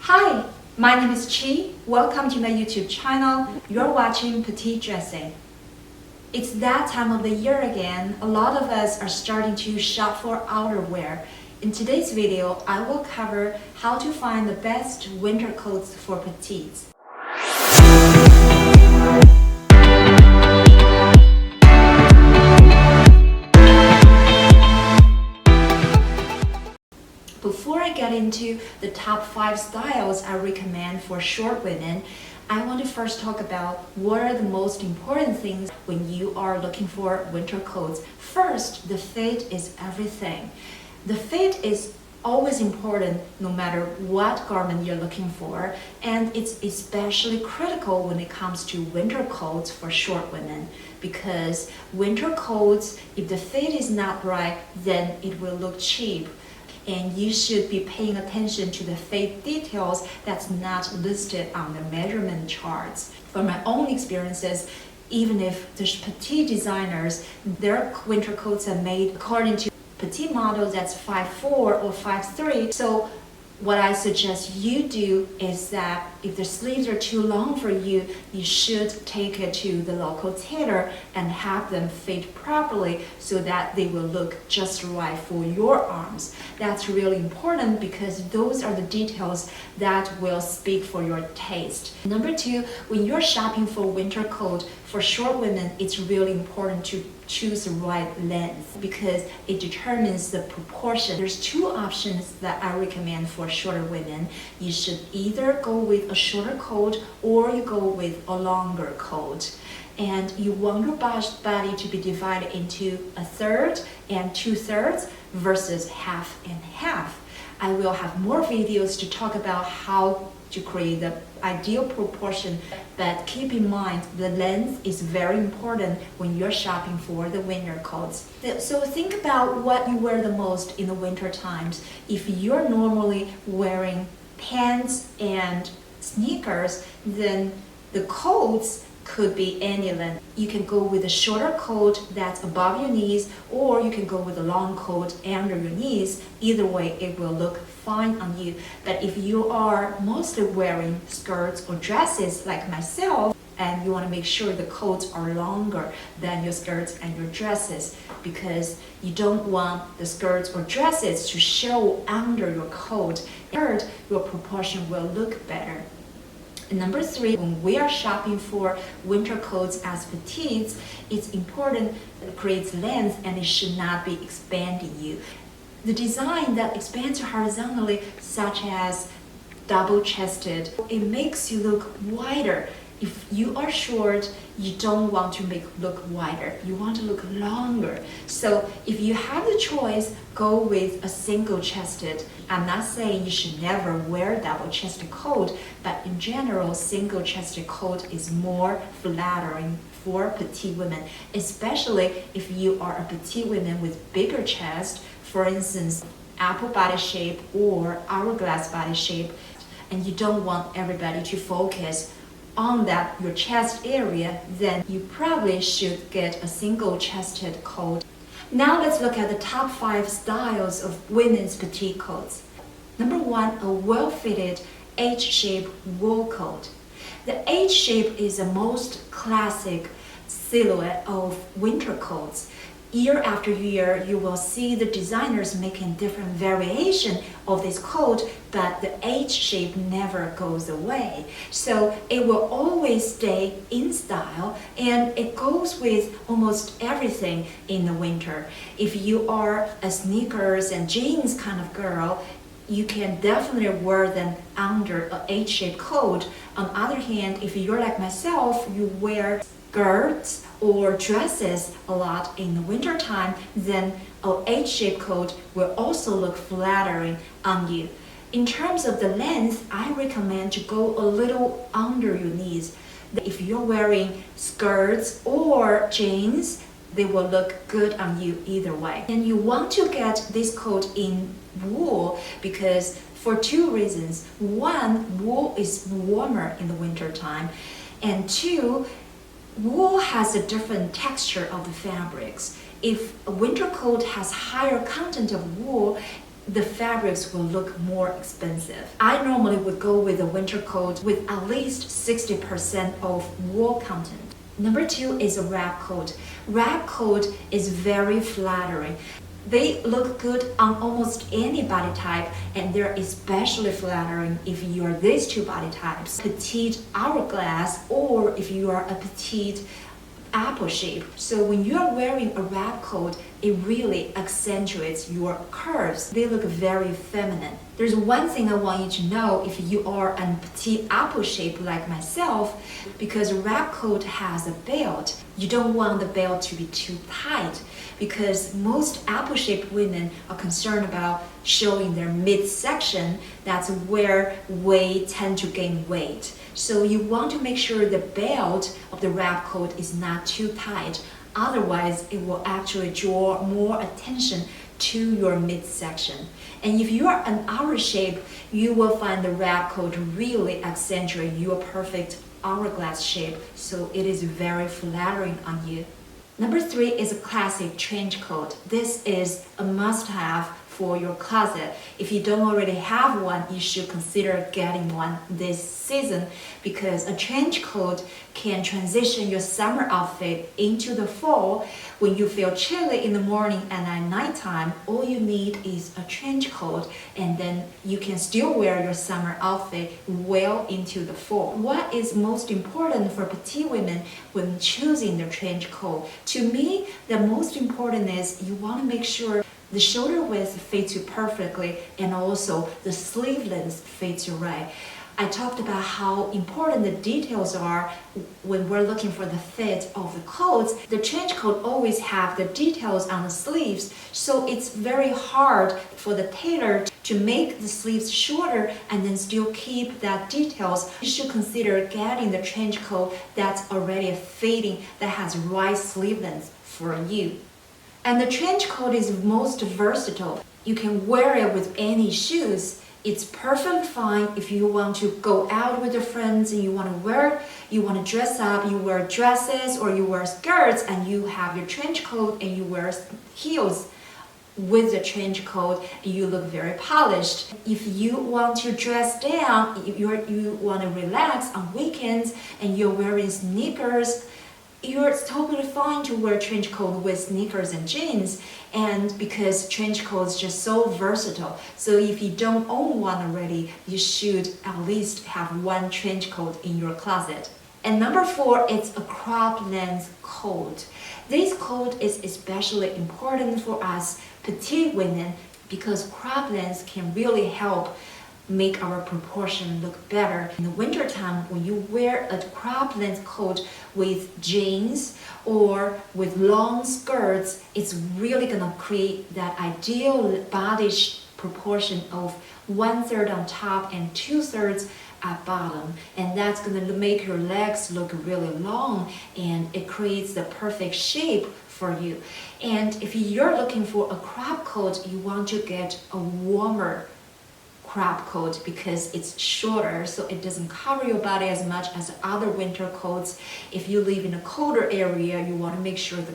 Hi, my name is Chi. Welcome to my YouTube channel. You're watching Petite Dressing. It's that time of the year again. A lot of us are starting to shop for outerwear. In today's video, I will cover how to find the best winter coats for petites. Before I get into the top 5 styles I recommend for short women, I want to first talk about what are the most important things when you are looking for winter coats. First, the fit is everything. The fit is always important no matter what garment you're looking for, and it's especially critical when it comes to winter coats for short women, because winter coats, if the fit is not right, then it will look cheap. And you should be paying attention to the fit details that's not listed on the measurement charts. From my own experiences, even if the petite designers, their winter coats are made according to petite models that's 5'4" or 5'3". So what I suggest you do is that if the sleeves are too long for you, you should take it to the local tailor and have them fit properly so that they will look just right for your arms. That's really important because those are the details that will speak for your taste. Number 2, when you're shopping for winter coat for short women, it's really important to choose the right length because it determines the proportion. There's 2 options that I recommend for shorter women. You should either go with a shorter coat or you go with a longer coat. And you want your body to be divided into 1/3 and 2/3 versus half and half. I will have more videos to talk about how to create the ideal proportion, but keep in mind the length is very important when you're shopping for the winter coats. So think about what you wear the most in the winter times. If you're normally wearing pants and sneakers, then the coats could be any length. You can go with a shorter coat that's above your knees, or you can go with a long coat under your knees. Either way, it will look fine on you. But if you are mostly wearing skirts or dresses like myself, and you want to make sure the coats are longer than your skirts and your dresses, because you don't want the skirts or dresses to show under your coat. Third, your proportion will look better. Number 3, when we are shopping for winter coats as petites, it's important that it creates length and it should not be expanding you. The design that expands you horizontally, such as double-chested, it makes you look wider. If you are short, you don't want to look wider. You want to look longer. So if you have the choice, go with a single-chested. I'm not saying you should never wear double-chested coat, but in general, single-chested coat is more flattering for petite women, especially if you are a petite woman with bigger chest, for instance, apple body shape or hourglass body shape, and you don't want everybody to focus on that your chest area, then you probably should get a single-chested coat. Now let's look at the top 5 styles of women's petite coats. Number 1, a well-fitted H-shaped wool coat. The H-shape is the most classic silhouette of winter coats. Year after year, you will see the designers making different variation of this coat, but the H shape never goes away. So it will always stay in style, and it goes with almost everything in the winter. If you are a sneakers and jeans kind of girl, you can definitely wear them under an H-shaped coat. On the other hand, if you're like myself, you wear skirts or dresses a lot in the winter time, then a H-shaped coat will also look flattering on you. In terms of the length, I recommend to go a little under your knees. If you're wearing skirts or jeans, they will look good on you either way. And you want to get this coat in wool because for 2 reasons. 1, wool is warmer in the winter time, and 2, wool has a different texture of the fabrics. If a winter coat has higher content of wool, the fabrics will look more expensive. I normally would go with a winter coat with at least 60% of wool content. Number 2 is a wrap coat. Wrap coat is very flattering. They look good on almost any body type, and they're especially flattering if you are these two body types, petite hourglass, or if you are a petite apple shape. So when you are wearing a wrap coat, it really accentuates your curves. They look very feminine. There's one thing I want you to know if you are a petite apple shape like myself, because a wrap coat has a belt. You don't want the belt to be too tight, because most apple shaped women are concerned about showing their midsection. That's where we tend to gain weight. So you want to make sure the belt of the wrap coat is not too tight. Otherwise, it will actually draw more attention to your midsection. And if you are an hour shape, you will find the wrap coat really accentuate your perfect hourglass shape. So it is very flattering on you. Number 3 is a classic trench coat. This is a must-have for your closet. If you don't already have one, you should consider getting one this season, because a trench coat can transition your summer outfit into the fall. When you feel chilly in the morning and at nighttime, all you need is a trench coat, and then you can still wear your summer outfit well into the fall. What is most important for petite women when choosing their trench coat? To me, the most important is you want to make sure the shoulder width fits you perfectly, and also the sleeve length fits you right. I talked about how important the details are when we're looking for the fit of the coats. The trench coat always have the details on the sleeves, so it's very hard for the tailor to make the sleeves shorter and then still keep that details. You should consider getting the trench coat that's already fitting, that has right sleeve length for you. And the trench coat is most versatile. You can wear it with any shoes. It's perfectly fine if you want to go out with your friends and you want to dress up, you wear dresses or you wear skirts and you have your trench coat and you wear heels with the trench coat, you look very polished. If you want to dress down, you want to relax on weekends and you're wearing sneakers, you're totally fine to wear trench coat with sneakers and jeans, and because trench coat is just so versatile. So if you don't own one already, you should at least have one trench coat in your closet. And number 4, it's a crop length coat. This coat is especially important for us petite women because crop length can really help make our proportion look better. In the wintertime, when you wear a crop length coat with jeans or with long skirts, it's really gonna create that ideal body proportion of 1/3 on top and 2/3 at bottom, and that's gonna make your legs look really long, and it creates the perfect shape for you. And if you're looking for a crop coat, you want to get a warmer crop coat because it's shorter, so it doesn't cover your body as much as other winter coats. If you live in a colder area, you want to make sure the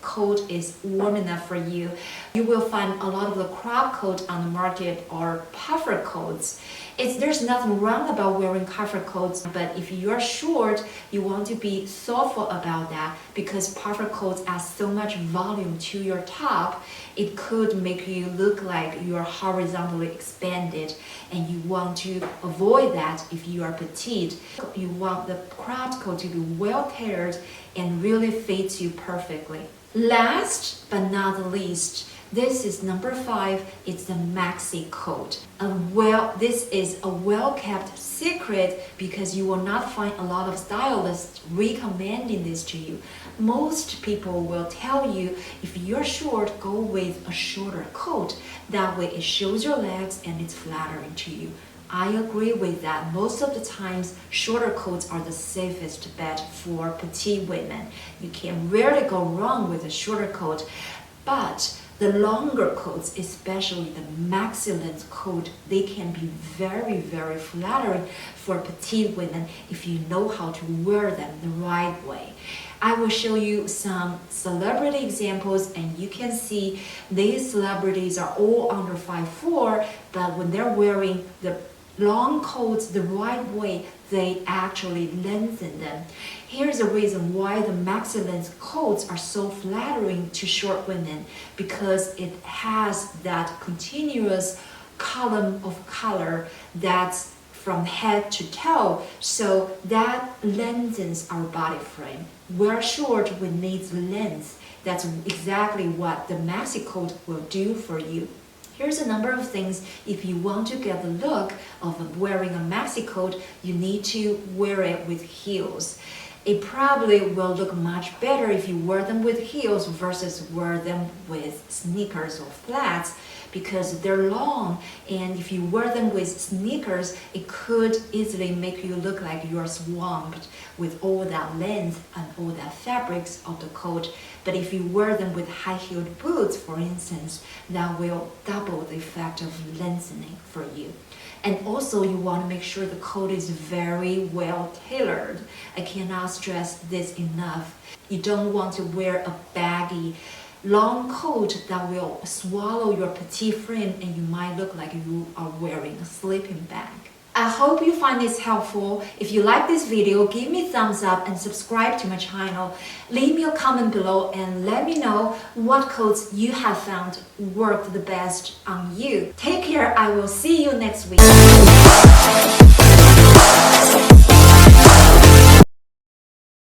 coat is warm enough for you. You will find a lot of the crop coats on the market are puffer coats. There's nothing wrong about wearing puffer coats, but if you're short, you want to be thoughtful about that because puffer coats add so much volume to your top. It could make you look like you're horizontally expanded, and you want to avoid that if you are petite. You want the crop coat to be well tailored and really fits you perfectly. Last but not least, this is number 5, it's the Maxi Coat. This is a well-kept secret because you will not find a lot of stylists recommending this to you. Most people will tell you if you're short, go with a shorter coat. That way it shows your legs and it's flattering to you. I agree with that. Most of the times, shorter coats are the safest bet for petite women. You can rarely go wrong with a shorter coat, but The longer coats, especially the maxi length coat, they can be very, very flattering for petite women if you know how to wear them the right way. I will show you some celebrity examples, and you can see these celebrities are all under 5'4", but when they're wearing the long coats the right way, they actually lengthen them. Here's the reason why the maxi length coats are so flattering to short women, because it has that continuous column of color that's from head to toe, so that lengthens our body frame. We're short, we need length. That's exactly what the maxi coat will do for you. Here's a number of things. If you want to get the look of wearing a maxi coat, you need to wear it with heels. It probably will look much better if you wear them with heels versus wear them with sneakers or flats, because they're long, and if you wear them with sneakers, it could easily make you look like you're swamped with all that length and all that fabrics of the coat. But if you wear them with high-heeled boots, for instance, that will double the effect of lengthening for you. And also, you want to make sure the coat is very well tailored. I cannot stress this enough. You don't want to wear a baggy, long coat that will swallow your petite frame, and you might look like you are wearing a sleeping bag. I hope you find this helpful. If you like this video, give me a thumbs up and subscribe to my channel. Leave me a comment below and let me know what coats you have found work the best on you. Take care. I will see you next week.